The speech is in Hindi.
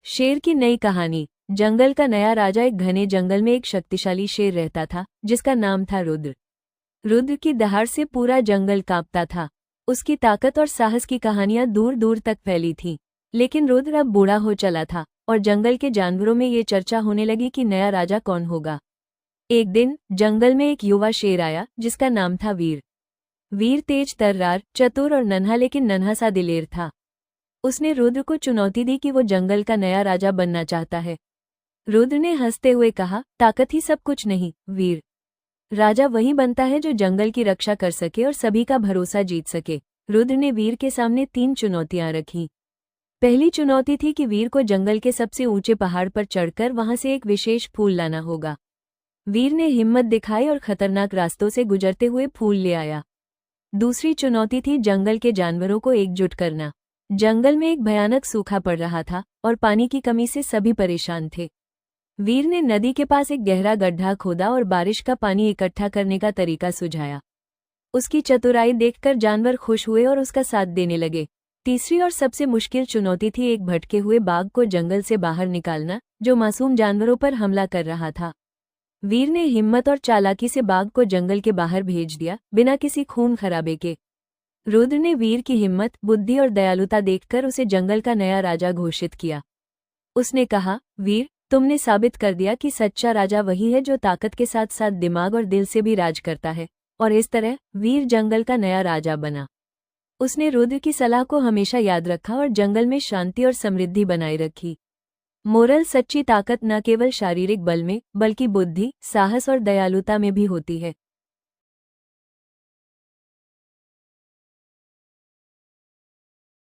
शेर की नई कहानी। जंगल का नया राजा। एक घने जंगल में एक शक्तिशाली शेर रहता था जिसका नाम था रुद्र। रुद्र की दहाड़ से पूरा जंगल कांपता था। उसकी ताकत और साहस की कहानियां दूर दूर तक फैली थीं। लेकिन रुद्र अब बूढ़ा हो चला था और जंगल के जानवरों में ये चर्चा होने लगी कि नया राजा कौन होगा। एक दिन जंगल में एक युवा शेर आया जिसका नाम था वीर। वीर तेज तर्रार, चतुर और नन्हा, लेकिन नन्हा सा दिलेर था। उसने रुद्र को चुनौती दी कि वो जंगल का नया राजा बनना चाहता है। रुद्र ने हंसते हुए कहा, ताकत ही सब कुछ नहीं वीर। राजा वही बनता है जो जंगल की रक्षा कर सके और सभी का भरोसा जीत सके। रुद्र ने वीर के सामने 3 चुनौतियां रखीं। पहली चुनौती थी कि वीर को जंगल के सबसे ऊंचे पहाड़ पर चढ़कर वहां से एक विशेष फूल लाना होगा। वीर ने हिम्मत दिखाई और खतरनाक रास्तों से गुजरते हुए फूल ले आया। दूसरी चुनौती थी जंगल के जानवरों को एकजुट करना। जंगल में एक भयानक सूखा पड़ रहा था और पानी की कमी से सभी परेशान थे। वीर ने नदी के पास एक गहरा गड्ढा खोदा और बारिश का पानी इकट्ठा करने का तरीका सुझाया। उसकी चतुराई देखकर जानवर खुश हुए और उसका साथ देने लगे। तीसरी और सबसे मुश्किल चुनौती थी एक भटके हुए बाघ को जंगल से बाहर निकालना, जो मासूम जानवरों पर हमला कर रहा था। वीर ने हिम्मत और चालाकी से बाघ को जंगल के बाहर भेज दिया, बिना किसी खून खराबे के। रुद्र ने वीर की हिम्मत, बुद्धि और दयालुता देखकर उसे जंगल का नया राजा घोषित किया। उसने कहा, वीर, तुमने साबित कर दिया कि सच्चा राजा वही है जो ताकत के साथ साथ दिमाग और दिल से भी राज करता है। और इस तरह वीर जंगल का नया राजा बना। उसने रुद्र की सलाह को हमेशा याद रखा और जंगल में शांति और समृद्धि बनाए रखी। मोरल: सच्ची ताकत न केवल शारीरिक बल में बल्कि बुद्धि, साहस और दयालुता में भी होती है।